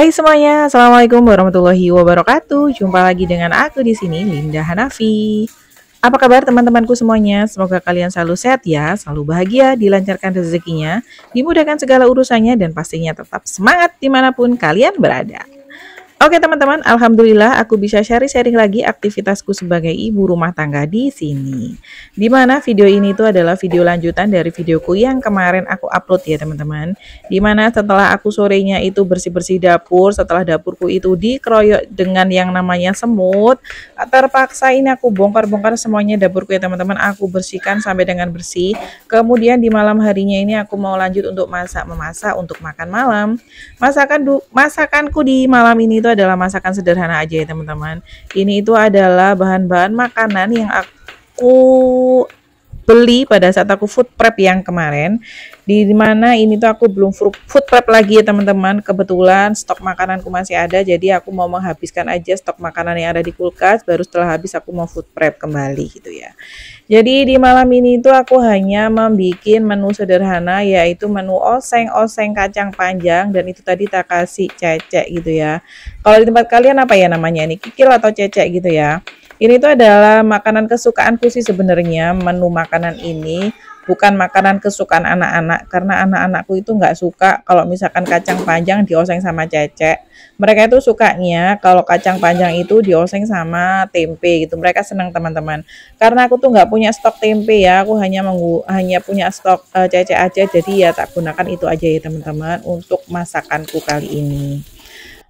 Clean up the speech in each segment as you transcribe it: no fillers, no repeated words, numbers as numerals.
Hai semuanya, assalamualaikum warahmatullahi wabarakatuh. Jumpa lagi dengan aku di sini, Linda Hanafi. Apa kabar teman-temanku semuanya? Semoga kalian selalu sehat ya, selalu bahagia, dilancarkan rezekinya, dimudahkan segala urusannya, dan pastinya tetap semangat dimanapun kalian berada. Oke teman-teman, alhamdulillah aku bisa sharing-sharing lagi aktivitasku sebagai ibu rumah tangga di sini. Dimana video ini tuh adalah video lanjutan dari videoku yang kemarin aku upload ya teman-teman. Dimana setelah aku sorenya itu bersih-bersih dapur, setelah dapurku itu dikeroyok dengan yang namanya semut, terpaksa ini aku bongkar-bongkar semuanya dapurku ya teman-teman. Aku bersihkan sampai dengan bersih. Kemudian di malam harinya ini aku mau lanjut untuk memasak untuk makan malam. Masakanku di malam ini itu adalah masakan sederhana aja ya teman-teman. Ini itu adalah bahan-bahan makanan yang aku beli pada saat aku food prep yang kemarin, di mana ini tuh aku belum food prep lagi ya teman-teman. Kebetulan stok makananku masih ada, jadi aku mau menghabiskan aja stok makanan yang ada di kulkas, baru setelah habis aku mau food prep kembali gitu ya. Jadi di malam ini tuh aku hanya membuat menu sederhana, yaitu menu oseng-oseng kacang panjang, dan itu tadi tak kasih cecek gitu ya. Kalau di tempat kalian apa ya namanya, ini kikil atau cecek gitu ya. Ini tuh adalah makanan kesukaanku sih sebenarnya. Menu makanan ini bukan makanan kesukaan anak-anak, karena anak-anakku itu nggak suka kalau misalkan kacang panjang dioseng sama cecek. Mereka itu sukanya kalau kacang panjang itu dioseng sama tempe gitu. Mereka senang teman-teman. Karena aku tuh nggak punya stok tempe ya, aku hanya punya stok cecek aja. Jadi ya tak gunakan itu aja ya teman-teman untuk masakanku kali ini.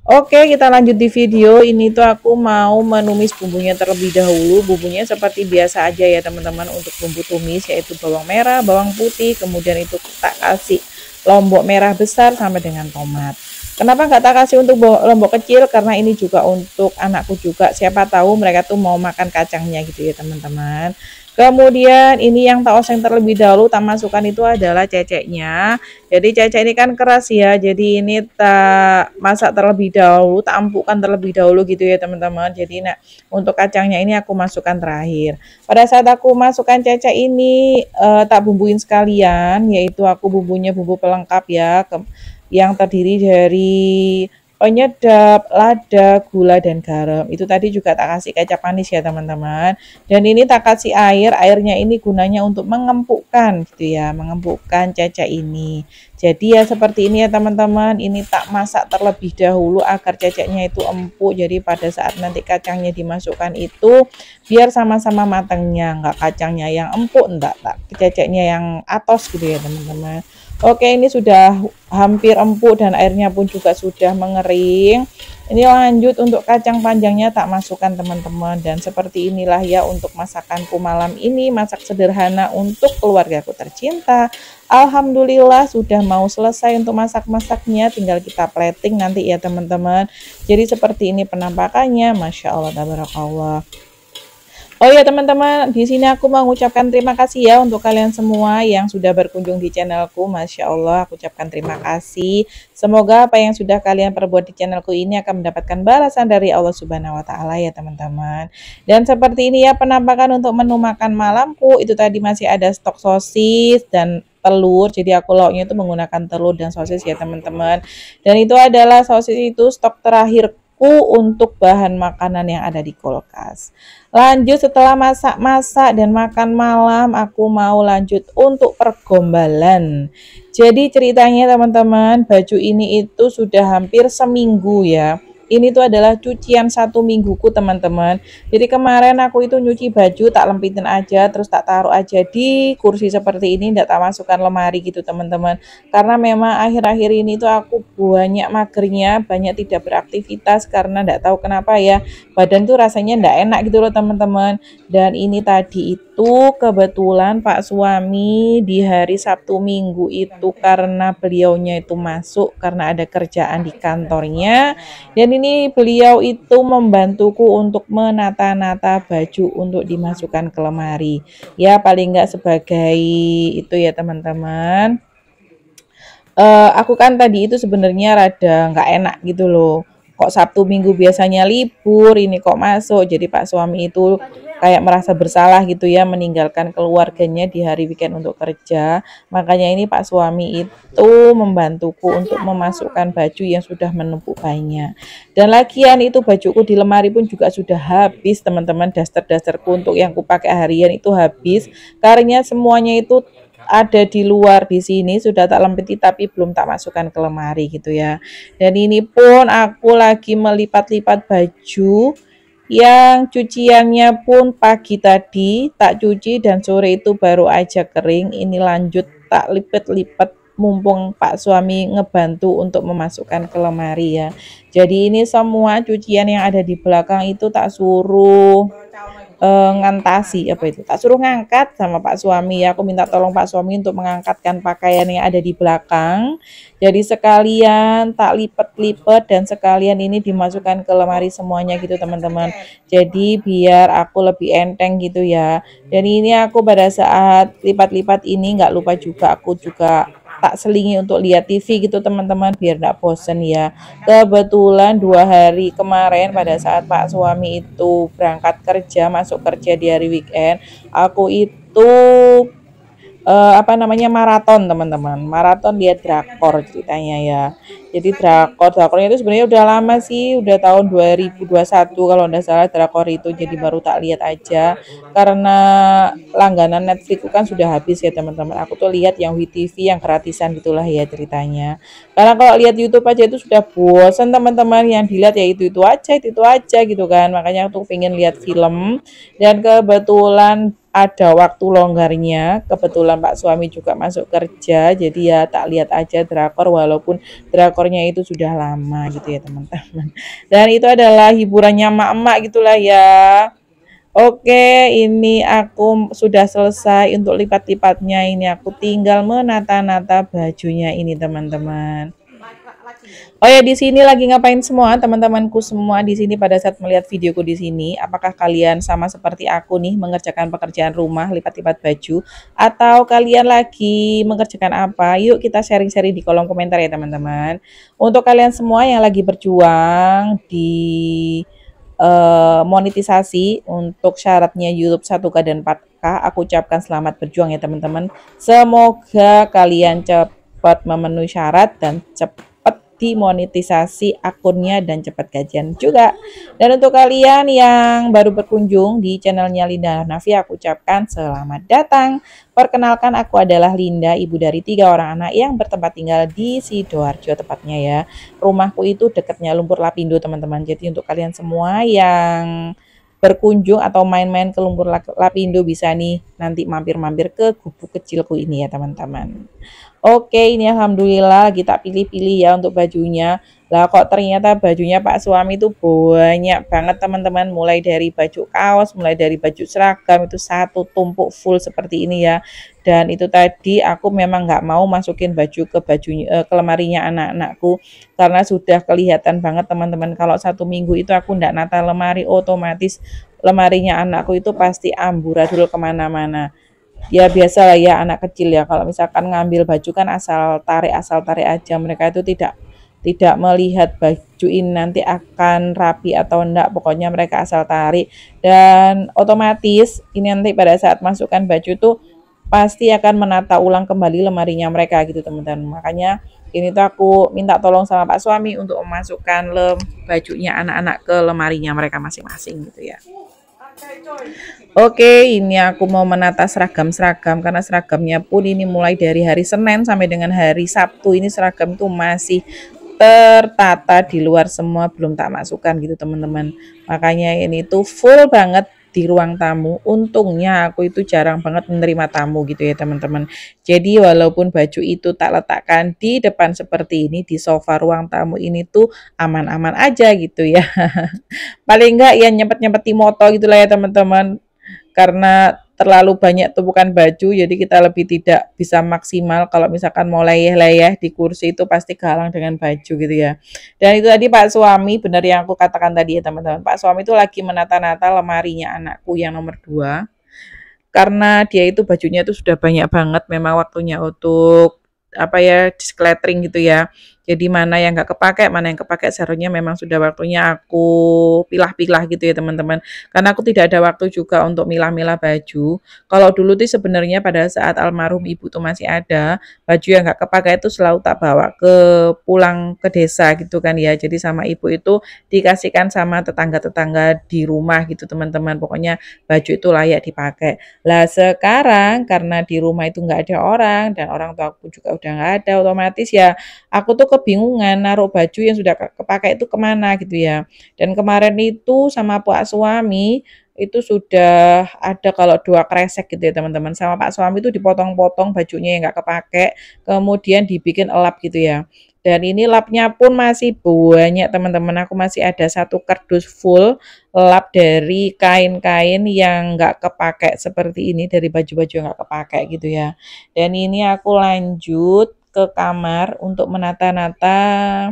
Oke, kita lanjut di video. Ini tuh aku mau menumis bumbunya terlebih dahulu. Bumbunya seperti biasa aja ya teman-teman. Untuk bumbu tumis yaitu bawang merah, bawang putih, kemudian itu tak kasih lombok merah besar sama dengan tomat. Kenapa nggak tak kasih untuk lombok kecil? Karena ini juga untuk anakku juga. Siapa tahu mereka tuh mau makan kacangnya gitu ya teman-teman. Kemudian ini yang tak oseng terlebih dahulu, tak masukkan itu adalah ceceknya. Jadi cecek ini kan keras ya, jadi ini tak masak terlebih dahulu, tak empukkan terlebih dahulu gitu ya teman-teman. Jadi untuk kacangnya ini aku masukkan terakhir. Pada saat aku masukkan cecek ini tak bumbuin sekalian, yaitu aku bumbunya bumbu pelengkap ya, yang terdiri dari penyedap, lada, gula, dan garam. Itu tadi juga tak kasih kecap manis ya teman-teman. Dan ini tak kasih air, airnya ini gunanya untuk mengempukkan gitu ya, mengempukkan cecek ini. Jadi ya seperti ini ya teman-teman, ini tak masak terlebih dahulu agar ceceknya itu empuk. Jadi pada saat nanti kacangnya dimasukkan itu biar sama-sama matangnya, enggak kacangnya yang empuk, enggak tak ceceknya yang atos gitu ya teman-teman. Oke, ini sudah hampir empuk dan airnya pun juga sudah mengering. Ini lanjut untuk kacang panjangnya tak masukkan teman-teman. Dan seperti inilah ya untuk masakanku malam ini, masak sederhana untuk keluargaku tercinta. Alhamdulillah sudah mau selesai untuk masak-masaknya, tinggal kita plating nanti ya teman-teman. Jadi seperti ini penampakannya, Masya Allah, tabarakallah. Oh ya teman-teman, di sini aku mau mengucapkan terima kasih ya untuk kalian semua yang sudah berkunjung di channelku. Masya Allah, aku ucapkan terima kasih. Semoga apa yang sudah kalian perbuat di channelku ini akan mendapatkan balasan dari Allah Subhanahu Wa Taala ya teman-teman. Dan seperti ini ya penampakan untuk menu makan malamku. Itu tadi masih ada stok sosis dan telur. Jadi aku lauknya itu menggunakan telur dan sosis ya teman-teman. Dan itu adalah sosis itu stok terakhir untuk bahan makanan yang ada di kulkas. Lanjut setelah masak-masak dan makan malam, aku mau lanjut untuk pergombalan. Jadi ceritanya teman-teman, baju ini itu sudah hampir seminggu ya. Ini tuh adalah cucian 1 mingguku teman-teman. Jadi kemarin aku itu nyuci baju tak lempitin aja, terus tak taruh aja di kursi seperti ini, tidak tak masukkan lemari gitu teman-teman. Karena memang akhir-akhir ini tuh aku banyak magernya, banyak tidak beraktivitas karena tidak tahu kenapa ya, badan tuh rasanya tidak enak gitu loh teman-teman. Dan ini tadi itu kebetulan Pak suami di hari Sabtu Minggu itu karena beliaunya itu masuk karena ada kerjaan di kantornya, dan ini beliau itu membantuku untuk menata-nata baju untuk dimasukkan ke lemari ya, paling enggak sebagai itu ya teman-teman. Aku kan tadi itu sebenarnya rada nggak enak gitu loh, kok Sabtu Minggu biasanya libur, ini kok masuk. Jadi Pak suami itu kayak merasa bersalah gitu ya, meninggalkan keluarganya di hari weekend untuk kerja. Makanya ini Pak suami itu membantuku untuk memasukkan baju yang sudah menumpuk banyak. Dan lagian itu bajuku di lemari pun juga sudah habis, teman-teman. Daster-dasterku untuk yang kupakai harian itu habis, karena semuanya itu ada di luar di sini sudah tak lempiti tapi belum tak masukkan ke lemari gitu ya. Dan ini pun aku lagi melipat-lipat baju yang cuciannya pun pagi tadi tak cuci dan sore itu baru aja kering. Ini lanjut tak lipat-lipat mumpung Pak suami ngebantu untuk memasukkan ke lemari ya. Jadi ini semua cucian yang ada di belakang itu tak suruh ngantasi apa itu, tak suruh ngangkat sama Pak suami ya. Aku minta tolong Pak suami untuk mengangkatkan pakaian yang ada di belakang, jadi sekalian tak lipat-lipat dan sekalian ini dimasukkan ke lemari semuanya gitu teman-teman. Jadi biar aku lebih enteng gitu ya. Dan ini aku pada saat lipat-lipat ini nggak lupa juga aku juga tak selingi untuk lihat TV gitu teman-teman biar nggak bosen ya. Kebetulan 2 hari kemarin pada saat Pak suami itu berangkat kerja, masuk kerja di hari weekend, aku itu maraton teman-teman, maraton lihat drakor ceritanya ya. Jadi drakornya itu sebenarnya udah lama sih, udah tahun 2021 kalau udah salah drakor itu, jadi baru tak lihat aja karena langganan Netflix kan sudah habis ya teman-teman. Aku tuh lihat yang WeTV yang gratisan gitulah ya ceritanya, karena kalau lihat YouTube aja itu sudah bosan teman-teman, yang dilihat ya itu itu aja gitu kan. Makanya aku pengen lihat film, dan kebetulan ada waktu longgarnya, kebetulan Pak suami juga masuk kerja, jadi ya tak lihat aja drakor walaupun drakornya itu sudah lama gitu ya teman-teman. Dan itu adalah hiburannya emak-emak gitulah ya. Oke, ini aku sudah selesai untuk lipat-lipatnya, ini aku tinggal menata-nata bajunya ini teman-teman. Oh ya, di sini lagi ngapain semua teman-temanku semua di sini pada saat melihat videoku di sini? Apakah kalian sama seperti aku nih mengerjakan pekerjaan rumah, lipat-lipat baju, atau kalian lagi mengerjakan apa? Yuk kita sharing-sharing di kolom komentar ya teman-teman. Untuk kalian semua yang lagi berjuang di monetisasi untuk syaratnya YouTube 1K dan 4K, aku ucapkan selamat berjuang ya teman-teman. Semoga kalian cepat memenuhi syarat dan cepat dimonetisasi akunnya dan cepat gajian juga. Dan untuk kalian yang baru berkunjung di channelnya Linda Hanafi, aku ucapkan selamat datang. Perkenalkan, aku adalah Linda, ibu dari 3 orang anak yang bertempat tinggal di Sidoarjo tepatnya ya. Rumahku itu dekatnya Lumpur Lapindo teman-teman. Jadi untuk kalian semua yang berkunjung atau main-main ke Lumpur Lapindo bisa nih nanti mampir-mampir ke gubuk kecilku ini ya teman-teman. Oke, ini alhamdulillah kita pilih-pilih ya untuk bajunya. Lah kok ternyata bajunya Pak suami itu banyak banget teman-teman, mulai dari baju kaos, mulai dari baju seragam itu satu tumpuk full seperti ini ya. Dan itu tadi aku memang nggak mau masukin baju ke ke lemarinya anak-anakku karena sudah kelihatan banget teman-teman, kalau 1 minggu itu aku ndak nata lemari, otomatis lemarinya anakku itu pasti amburadul kemana-mana. Ya biasa lah ya anak kecil ya, kalau misalkan ngambil baju kan asal tarik aja, mereka itu tidak melihat baju ini nanti akan rapi atau enggak, pokoknya mereka asal tarik, dan otomatis ini nanti pada saat masukkan baju tuh pasti akan menata ulang kembali lemarinya mereka gitu teman-teman. Makanya ini tuh aku minta tolong sama Pak suami untuk memasukkan bajunya anak-anak ke lemarinya mereka masing-masing gitu ya. Oke, ini aku mau menata seragam-seragam karena seragamnya pun ini mulai dari hari Senin sampai dengan hari Sabtu ini seragam itu masih tertata di luar semua, belum tak masukkan gitu teman-teman. Makanya ini tuh full banget di ruang tamu. Untungnya aku itu jarang banget menerima tamu gitu ya teman-teman. Jadi walaupun baju itu tak letakkan di depan seperti ini, di sofa ruang tamu ini tuh aman-aman aja gitu ya. Paling enggak ya nyempet-nyempeti moto gitulah ya teman-teman, karena terlalu banyak tumpukan baju jadi kita lebih tidak bisa maksimal. Kalau misalkan mau leyeh-leyeh di kursi itu pasti kehalang dengan baju gitu ya. Dan itu tadi Pak suami, benar yang aku katakan tadi ya teman-teman, Pak suami itu lagi menata-nata lemarinya anakku yang nomor 2, karena dia itu bajunya itu sudah banyak banget, memang waktunya untuk apa ya, diskletring gitu ya. Jadi mana yang nggak kepakai, mana yang kepakai seharusnya memang sudah waktunya aku pilah-pilah gitu ya teman-teman. Karena aku tidak ada waktu juga untuk milah-milah baju. Kalau dulu tuh sebenarnya pada saat almarhum ibu tuh masih ada, baju yang nggak kepakai itu selalu tak bawa pulang ke desa gitu kan ya. Jadi sama ibu itu dikasihkan sama tetangga-tetangga di rumah gitu teman-teman. Pokoknya baju itu layak dipakai. Lah sekarang karena di rumah itu nggak ada orang dan orang tua aku juga udah nggak ada, otomatis ya aku tuh kebingungan naruh baju yang sudah kepakai itu kemana gitu ya. Dan kemarin itu sama Pak suami itu sudah ada kalau 2 kresek gitu ya teman-teman. Sama Pak suami itu dipotong-potong bajunya yang nggak kepakai, kemudian dibikin elap gitu ya. Dan ini lapnya pun masih banyak teman-teman. Aku masih ada 1 kardus full lap dari kain-kain yang nggak kepakai seperti ini, dari baju-baju yang nggak kepakai gitu ya. Dan ini aku lanjut ke kamar untuk menata-nata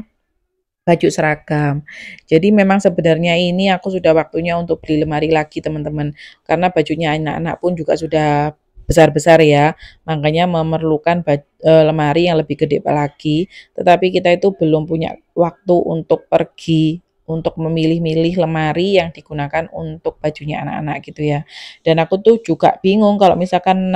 baju seragam. Jadi memang sebenarnya ini aku sudah waktunya untuk beli lemari lagi teman-teman. Karena bajunya anak-anak pun juga sudah besar-besar ya. Makanya memerlukan lemari yang lebih gede lagi. Tetapi kita itu belum punya waktu untuk pergi untuk memilih-milih lemari yang digunakan untuk bajunya anak-anak gitu ya. Dan aku tuh juga bingung kalau misalkan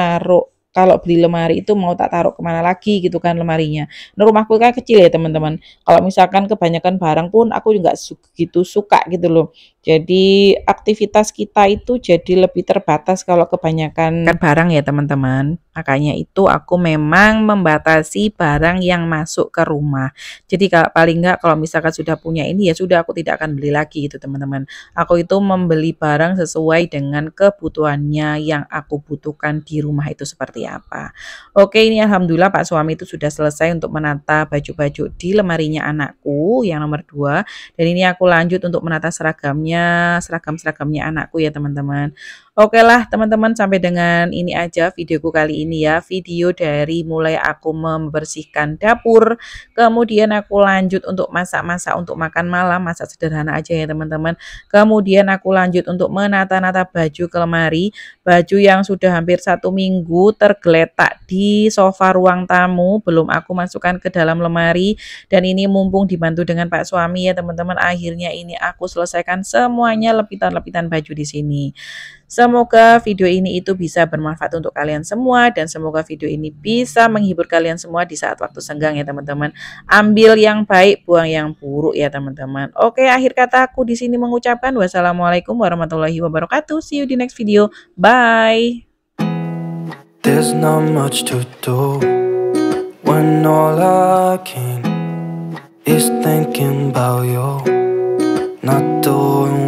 kalau beli lemari itu mau tak taruh kemana lagi gitu kan lemarinya. Nah, rumahku kan kecil ya teman-teman. Kalau misalkan kebanyakan barang pun aku juga gitu suka gitu loh. Jadi aktivitas kita itu jadi lebih terbatas kalau kebanyakan barang ya teman-teman. Makanya itu aku memang membatasi barang yang masuk ke rumah. Jadi kalau paling enggak kalau misalkan sudah punya ini ya sudah aku tidak akan beli lagi gitu teman-teman. Aku itu membeli barang sesuai dengan kebutuhannya yang aku butuhkan di rumah itu seperti apa. Oke, ini alhamdulillah Pak suami itu sudah selesai untuk menata baju-baju di lemarinya anakku yang nomor 2. Dan ini aku lanjut untuk menata seragam-seragamnya anakku ya teman-teman. Oke lah teman-teman, sampai dengan ini aja videoku kali ini ya. Video dari mulai aku membersihkan dapur, kemudian aku lanjut untuk masak-masak untuk makan malam, masak sederhana aja ya teman-teman. Kemudian aku lanjut untuk menata-nata baju ke lemari, baju yang sudah hampir 1 minggu tergeletak di sofa ruang tamu, belum aku masukkan ke dalam lemari. Dan ini mumpung dibantu dengan Pak suami ya teman-teman, akhirnya ini aku selesaikan semuanya lepitan-lepitan baju di sini. Semoga video ini itu bisa bermanfaat untuk kalian semua dan semoga video ini bisa menghibur kalian semua di saat waktu senggang ya teman-teman. Ambil yang baik, buang yang buruk ya teman-teman. Oke, akhir kata aku di sini mengucapkan wassalamualaikum warahmatullahi wabarakatuh. See you di next video. Bye. There's not much to do when all I can is thinking about you, not doing